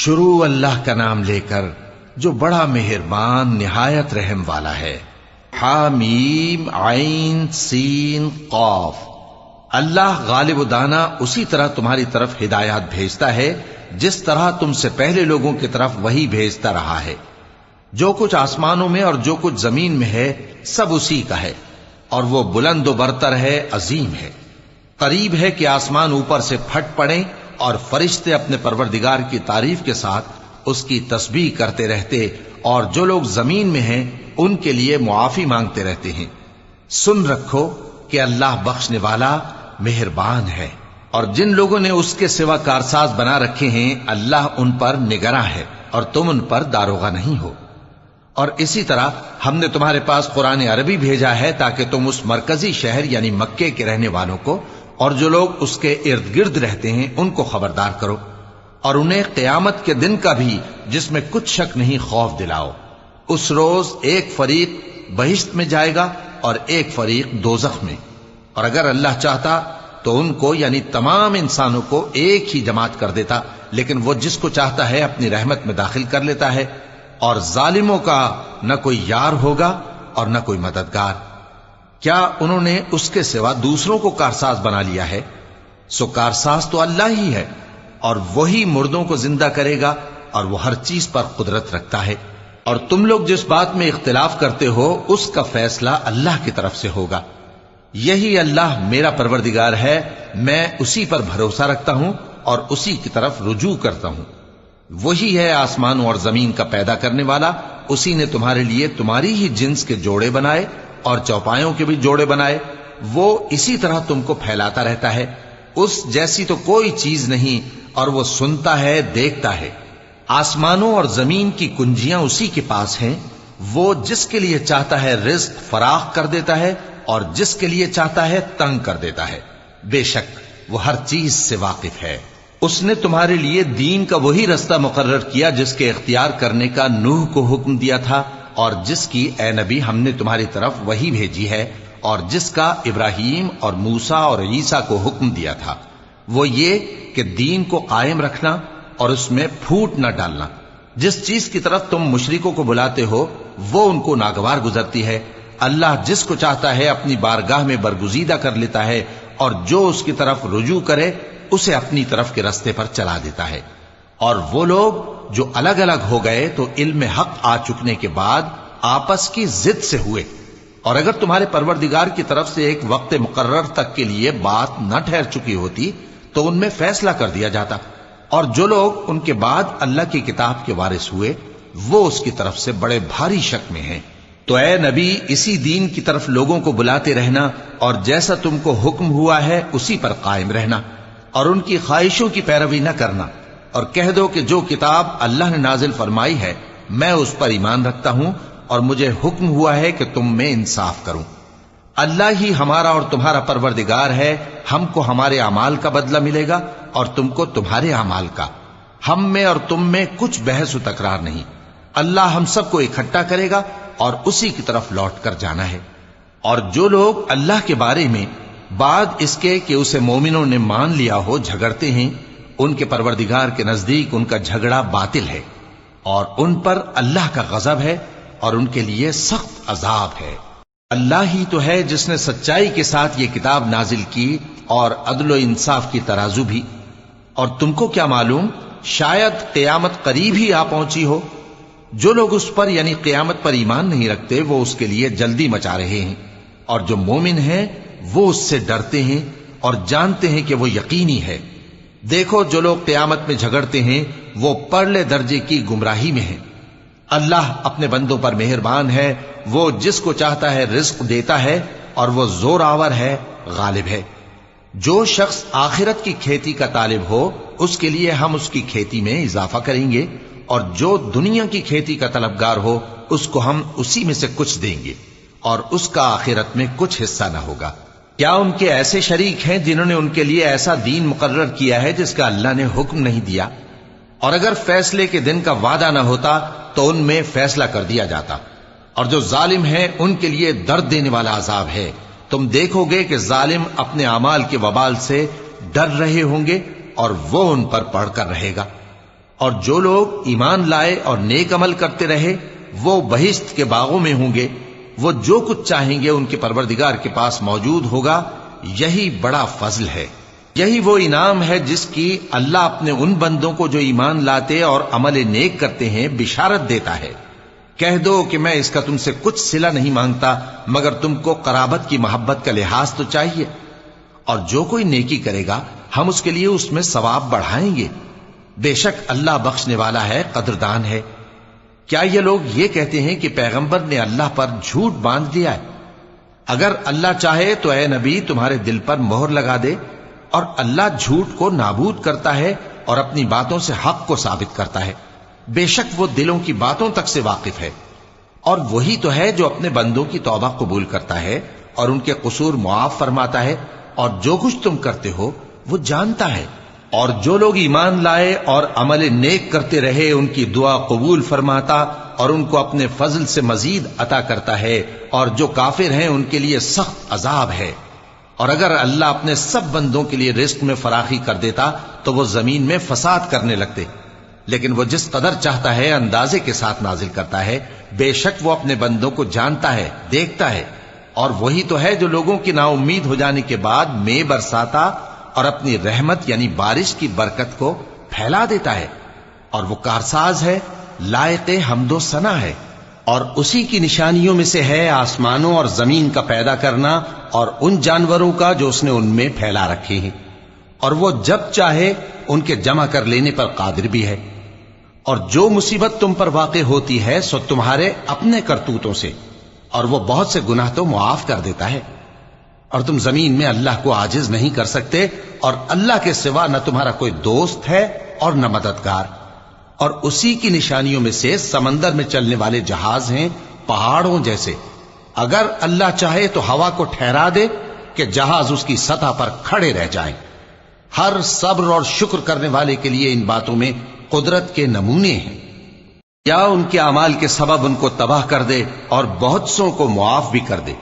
شروع اللہ کا نام لے کر جو بڑا مہربان نہایت رحم والا ہے۔ حامیم عین سین قاف۔ اللہ غالب و دانا اسی طرح تمہاری طرف ہدایات بھیجتا ہے جس طرح تم سے پہلے لوگوں کی طرف وہی بھیجتا رہا ہے۔ جو کچھ آسمانوں میں اور جو کچھ زمین میں ہے سب اسی کا ہے، اور وہ بلند و برتر ہے، عظیم ہے۔ قریب ہے کہ آسمان اوپر سے پھٹ پڑیں اور فرشتے اپنے پروردگار کی تعریف کے ساتھ اس کی تسبیح کرتے رہتے، اور جو لوگ زمین میں ہیں ان کے لیے معافی مانگتے رہتے ہیں۔ سن رکھو کہ اللہ بخشنے والا مہربان ہے، اور جن لوگوں نے اس کے سوا کارساز بنا رکھے ہیں اللہ ان پر نگراں ہے، اور تم ان پر داروغہ نہیں ہو۔ اور اسی طرح ہم نے تمہارے پاس قرآن عربی بھیجا ہے تاکہ تم اس مرکزی شہر یعنی مکے کے رہنے والوں کو اور جو لوگ اس کے ارد گرد رہتے ہیں ان کو خبردار کرو، اور انہیں قیامت کے دن کا بھی جس میں کچھ شک نہیں خوف دلاؤ۔ اس روز ایک فریق بہشت میں جائے گا اور ایک فریق دوزخ میں، اور اگر اللہ چاہتا تو ان کو یعنی تمام انسانوں کو ایک ہی جماعت کر دیتا، لیکن وہ جس کو چاہتا ہے اپنی رحمت میں داخل کر لیتا ہے، اور ظالموں کا نہ کوئی یار ہوگا اور نہ کوئی مددگار۔ کیا انہوں نے اس کے سوا دوسروں کو کارساز بنا لیا ہے؟ سو کارساز تو اللہ ہی ہے، اور وہی مردوں کو زندہ کرے گا، اور وہ ہر چیز پر قدرت رکھتا ہے۔ اور تم لوگ جس بات میں اختلاف کرتے ہو اس کا فیصلہ اللہ کی طرف سے ہوگا۔ یہی اللہ میرا پروردگار ہے، میں اسی پر بھروسہ رکھتا ہوں اور اسی کی طرف رجوع کرتا ہوں۔ وہی ہے آسمانوں اور زمین کا پیدا کرنے والا، اسی نے تمہارے لیے تمہاری ہی جنس کے جوڑے بنائے اور چوپایوں کے بھی جوڑے بنائے۔ وہ اسی طرح تم کو پھیلاتا رہتا ہے، اس جیسی تو کوئی چیز نہیں، اور وہ سنتا ہے، دیکھتا ہے۔ آسمانوں اور زمین کی کنجیاں اسی کے پاس ہیں، وہ جس کے لیے چاہتا ہے رزق فراخ کر دیتا ہے اور جس کے لیے چاہتا ہے تنگ کر دیتا ہے۔ بے شک وہ ہر چیز سے واقف ہے۔ اس نے تمہارے لیے دین کا وہی رستہ مقرر کیا جس کے اختیار کرنے کا نوح کو حکم دیا تھا، اور جس کی اے نبی ہم نے تمہاری طرف وہی بھیجی ہے، اور جس کا ابراہیم اور موسیٰ اور عیسیٰ کو حکم دیا تھا، وہ یہ کہ دین کو قائم رکھنا اور اس میں پھوٹ نہ ڈالنا۔ جس چیز کی طرف تم مشرکوں کو بلاتے ہو وہ ان کو ناگوار گزرتی ہے۔ اللہ جس کو چاہتا ہے اپنی بارگاہ میں برگزیدہ کر لیتا ہے، اور جو اس کی طرف رجوع کرے اسے اپنی طرف کے رستے پر چلا دیتا ہے۔ اور وہ لوگ جو الگ الگ ہو گئے تو علم حق آ چکنے کے بعد آپس کی ضد سے ہوئے، اور اگر تمہارے پروردگار کی طرف سے ایک وقت مقرر تک کے لیے بات نہ ٹھہر چکی ہوتی تو ان میں فیصلہ کر دیا جاتا، اور جو لوگ ان کے بعد اللہ کی کتاب کے وارث ہوئے وہ اس کی طرف سے بڑے بھاری شک میں ہیں۔ تو اے نبی اسی دین کی طرف لوگوں کو بلاتے رہنا، اور جیسا تم کو حکم ہوا ہے اسی پر قائم رہنا، اور ان کی خواہشوں کی پیروی نہ کرنا، اور کہہ دو کہ جو کتاب اللہ نے نازل فرمائی ہے میں اس پر ایمان رکھتا ہوں، اور مجھے حکم ہوا ہے کہ تم میں انصاف کروں۔ اللہ ہی ہمارا اور تمہارا پروردگار ہے، ہم کو ہمارے اعمال کا بدلہ ملے گا اور تم کو تمہارے اعمال کا۔ ہم میں اور تم میں کچھ بحث و تکرار نہیں، اللہ ہم سب کو اکٹھا کرے گا اور اسی کی طرف لوٹ کر جانا ہے۔ اور جو لوگ اللہ کے بارے میں بعد اس کے کہ اسے مومنوں نے مان لیا ہو جھگڑتے ہیں، ان کے پروردگار کے نزدیک ان کا جھگڑا باطل ہے، اور ان پر اللہ کا غضب ہے اور ان کے لیے سخت عذاب ہے۔ اللہ ہی تو ہے جس نے سچائی کے ساتھ یہ کتاب نازل کی اور عدل و انصاف کی ترازو بھی۔ اور تم کو کیا معلوم، شاید قیامت قریب ہی آ پہنچی ہو۔ جو لوگ اس پر یعنی قیامت پر ایمان نہیں رکھتے وہ اس کے لیے جلدی مچا رہے ہیں، اور جو مومن ہیں وہ اس سے ڈرتے ہیں اور جانتے ہیں کہ وہ یقینی ہے۔ دیکھو جو لوگ قیامت میں جھگڑتے ہیں وہ پرلے درجے کی گمراہی میں ہیں۔ اللہ اپنے بندوں پر مہربان ہے، وہ جس کو چاہتا ہے رزق دیتا ہے، اور وہ زور آور ہے، غالب ہے۔ جو شخص آخرت کی کھیتی کا طالب ہو اس کے لیے ہم اس کی کھیتی میں اضافہ کریں گے، اور جو دنیا کی کھیتی کا طلبگار ہو اس کو ہم اسی میں سے کچھ دیں گے، اور اس کا آخرت میں کچھ حصہ نہ ہوگا۔ کیا ان کے ایسے شریک ہیں جنہوں نے ان کے لیے ایسا دین مقرر کیا ہے جس کا اللہ نے حکم نہیں دیا؟ اور اگر فیصلے کے دن کا وعدہ نہ ہوتا تو ان میں فیصلہ کر دیا جاتا، اور جو ظالم ہیں ان کے لیے درد دینے والا عذاب ہے۔ تم دیکھو گے کہ ظالم اپنے اعمال کے وبال سے ڈر رہے ہوں گے اور وہ ان پر پڑھ کر رہے گا۔ اور جو لوگ ایمان لائے اور نیک عمل کرتے رہے وہ بہشت کے باغوں میں ہوں گے، وہ جو کچھ چاہیں گے ان کے پروردگار کے پاس موجود ہوگا، یہی بڑا فضل ہے، یہی وہ انعام ہے جس کی اللہ اپنے ان بندوں کو جو ایمان لاتے اور عمل نیک کرتے ہیں بشارت دیتا ہے۔ کہہ دو کہ میں اس کا تم سے کچھ صلہ نہیں مانگتا مگر تم کو قرابت کی محبت کا لحاظ تو چاہیے، اور جو کوئی نیکی کرے گا ہم اس کے لیے اس میں ثواب بڑھائیں گے، بے شک اللہ بخشنے والا ہے، قدردان ہے۔ کیا یہ لوگ یہ کہتے ہیں کہ پیغمبر نے اللہ پر جھوٹ باندھ دیا ہے؟ اگر اللہ چاہے تو اے نبی تمہارے دل پر مہر لگا دے، اور اللہ جھوٹ کو نابود کرتا ہے اور اپنی باتوں سے حق کو ثابت کرتا ہے، بے شک وہ دلوں کی باتوں تک سے واقف ہے، اور وہی تو ہے جو اپنے بندوں کی توبہ قبول کرتا ہے اور ان کے قصور معاف فرماتا ہے، اور جو کچھ تم کرتے ہو وہ جانتا ہے۔ اور جو لوگ ایمان لائے اور عمل نیک کرتے رہے ان کی دعا قبول فرماتا اور ان کو اپنے فضل سے مزید عطا کرتا ہے، اور جو کافر ہیں ان کے لیے سخت عذاب ہے۔ اور اگر اللہ اپنے سب بندوں کے لیے رزق میں فراخی کر دیتا تو وہ زمین میں فساد کرنے لگتے، لیکن وہ جس قدر چاہتا ہے اندازے کے ساتھ نازل کرتا ہے، بے شک وہ اپنے بندوں کو جانتا ہے، دیکھتا ہے۔ اور وہی تو ہے جو لوگوں کی نا امید ہو جانے کے بعد میں برساتا اور اپنی رحمت یعنی بارش کی برکت کو پھیلا دیتا ہے، اور وہ کارساز ہے، لائق حمد و ثنا ہے۔ اور اسی کی نشانیوں میں سے ہے آسمانوں اور زمین کا پیدا کرنا اور ان جانوروں کا جو اس نے ان میں پھیلا رکھے ہیں، اور وہ جب چاہے ان کے جمع کر لینے پر قادر بھی ہے۔ اور جو مصیبت تم پر واقع ہوتی ہے سو تمہارے اپنے کرتوتوں سے، اور وہ بہت سے گناہ تو معاف کر دیتا ہے، اور تم زمین میں اللہ کو عاجز نہیں کر سکتے، اور اللہ کے سوا نہ تمہارا کوئی دوست ہے اور نہ مددگار۔ اور اسی کی نشانیوں میں سے سمندر میں چلنے والے جہاز ہیں پہاڑوں جیسے، اگر اللہ چاہے تو ہوا کو ٹھہرا دے کہ جہاز اس کی سطح پر کھڑے رہ جائیں۔ ہر صبر اور شکر کرنے والے کے لیے ان باتوں میں قدرت کے نمونے ہیں۔ یا ان کے اعمال کے سبب ان کو تباہ کر دے اور بہت سوں کو معاف بھی کر دے،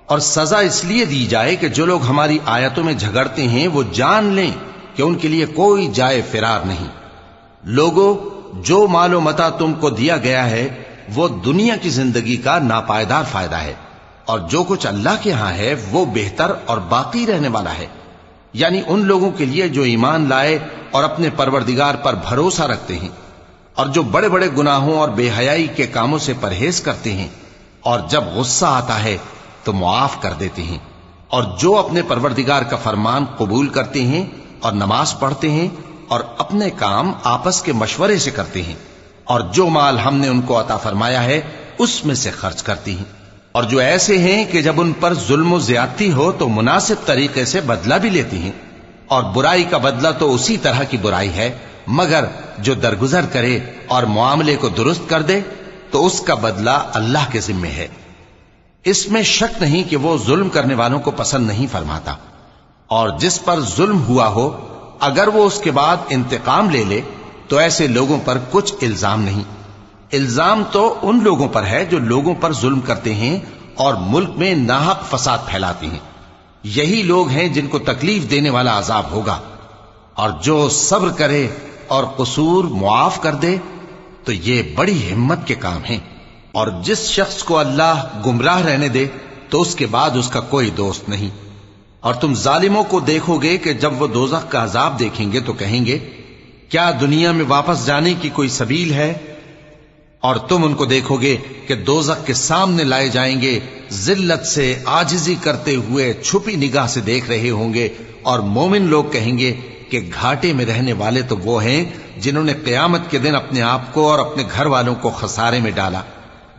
اور سزا اس لیے دی جائے کہ جو لوگ ہماری آیتوں میں جھگڑتے ہیں وہ جان لیں کہ ان کے لیے کوئی جائے فرار نہیں۔ لوگوں، جو مال و متاع تم کو دیا گیا ہے وہ دنیا کی زندگی کا ناپائیدار فائدہ ہے، اور جو کچھ اللہ کے ہاں ہے وہ بہتر اور باقی رہنے والا ہے، یعنی ان لوگوں کے لیے جو ایمان لائے اور اپنے پروردگار پر بھروسہ رکھتے ہیں، اور جو بڑے بڑے گناہوں اور بے حیائی کے کاموں سے پرہیز کرتے ہیں، اور جب غصہ آتا ہے تو معاف کر دیتے ہیں، اور جو اپنے پروردگار کا فرمان قبول کرتے ہیں اور نماز پڑھتے ہیں اور اپنے کام آپس کے مشورے سے کرتے ہیں، اور جو مال ہم نے ان کو عطا فرمایا ہے اس میں سے خرچ کرتی ہیں، اور جو ایسے ہیں کہ جب ان پر ظلم و زیادتی ہو تو مناسب طریقے سے بدلہ بھی لیتی ہیں، اور برائی کا بدلہ تو اسی طرح کی برائی ہے، مگر جو درگزر کرے اور معاملے کو درست کر دے تو اس کا بدلہ اللہ کے ذمے ہے۔ اس میں شک نہیں کہ وہ ظلم کرنے والوں کو پسند نہیں فرماتا، اور جس پر ظلم ہوا ہو اگر وہ اس کے بعد انتقام لے لے تو ایسے لوگوں پر کچھ الزام نہیں۔ الزام تو ان لوگوں پر ہے جو لوگوں پر ظلم کرتے ہیں اور ملک میں ناحق فساد پھیلاتے ہیں، یہی لوگ ہیں جن کو تکلیف دینے والا عذاب ہوگا۔ اور جو صبر کرے اور قصور معاف کر دے تو یہ بڑی ہمت کے کام ہیں۔ اور جس شخص کو اللہ گمراہ رہنے دے تو اس کے بعد اس کا کوئی دوست نہیں۔ اور تم ظالموں کو دیکھو گے کہ جب وہ دوزخ کا عذاب دیکھیں گے تو کہیں گے کیا دنیا میں واپس جانے کی کوئی سبیل ہے؟ اور تم ان کو دیکھو گے کہ دوزخ کے سامنے لائے جائیں گے، ذلت سے عاجزی کرتے ہوئے چھپی نگاہ سے دیکھ رہے ہوں گے، اور مومن لوگ کہیں گے کہ گھاٹے میں رہنے والے تو وہ ہیں جنہوں نے قیامت کے دن اپنے آپ کو اور اپنے گھر والوں کو خسارے میں ڈالا۔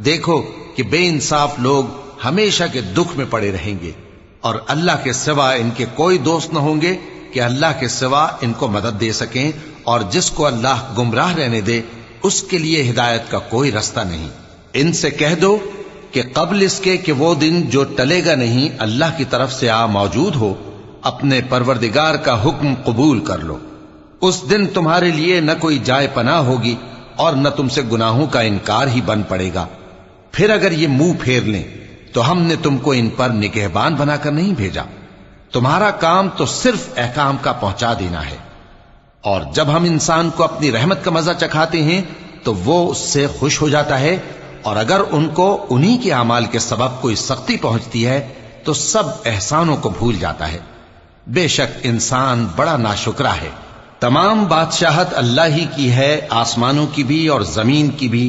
دیکھو کہ بے انصاف لوگ ہمیشہ کے دکھ میں پڑے رہیں گے، اور اللہ کے سوا ان کے کوئی دوست نہ ہوں گے کہ اللہ کے سوا ان کو مدد دے سکیں، اور جس کو اللہ گمراہ رہنے دے اس کے لیے ہدایت کا کوئی رستہ نہیں۔ ان سے کہہ دو کہ قبل اس کے کہ وہ دن جو ٹلے گا نہیں اللہ کی طرف سے آ موجود ہو، اپنے پروردگار کا حکم قبول کر لو۔ اس دن تمہارے لیے نہ کوئی جائے پناہ ہوگی اور نہ تم سے گناہوں کا انکار ہی بن پڑے گا۔ پھر اگر یہ منہ پھیر لیں تو ہم نے تم کو ان پر نگہبان بنا کر نہیں بھیجا، تمہارا کام تو صرف احکام کا پہنچا دینا ہے۔ اور جب ہم انسان کو اپنی رحمت کا مزہ چکھاتے ہیں تو وہ اس سے خوش ہو جاتا ہے، اور اگر ان کو انہی کے اعمال کے سبب کوئی سختی پہنچتی ہے تو سب احسانوں کو بھول جاتا ہے۔ بے شک انسان بڑا ناشکرا ہے۔ تمام بادشاہت اللہ ہی کی ہے، آسمانوں کی بھی اور زمین کی بھی۔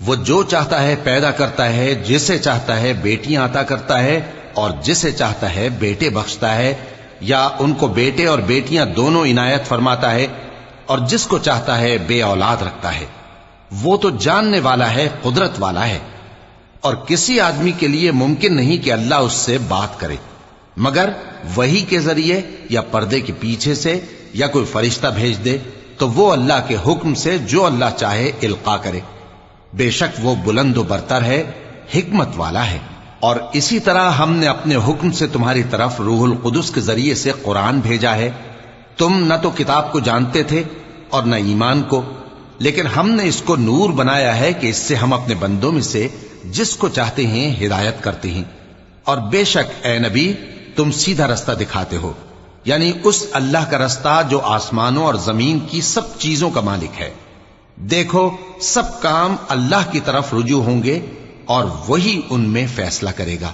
وہ جو چاہتا ہے پیدا کرتا ہے، جسے چاہتا ہے بیٹیاں عطا کرتا ہے اور جسے چاہتا ہے بیٹے بخشتا ہے، یا ان کو بیٹے اور بیٹیاں دونوں عنایت فرماتا ہے، اور جس کو چاہتا ہے بے اولاد رکھتا ہے۔ وہ تو جاننے والا ہے، قدرت والا ہے، اور کسی آدمی کے لیے ممکن نہیں کہ اللہ اس سے بات کرے مگر وحی کے ذریعے یا پردے کے پیچھے سے یا کوئی فرشتہ بھیج دے، تو وہ اللہ کے حکم سے جو اللہ چاہے القا کرے۔ بے شک وہ بلند و برتر ہے، حکمت والا ہے۔ اور اسی طرح ہم نے اپنے حکم سے تمہاری طرف روح القدس کے ذریعے سے قرآن بھیجا ہے۔ تم نہ تو کتاب کو جانتے تھے اور نہ ایمان کو، لیکن ہم نے اس کو نور بنایا ہے کہ اس سے ہم اپنے بندوں میں سے جس کو چاہتے ہیں ہدایت کرتے ہیں۔ اور بے شک اے نبی تم سیدھا رستہ دکھاتے ہو، یعنی اس اللہ کا رستہ جو آسمانوں اور زمین کی سب چیزوں کا مالک ہے۔ دیکھو سب کام اللہ کی طرف رجوع ہوں گے اور وہی ان میں فیصلہ کرے گا۔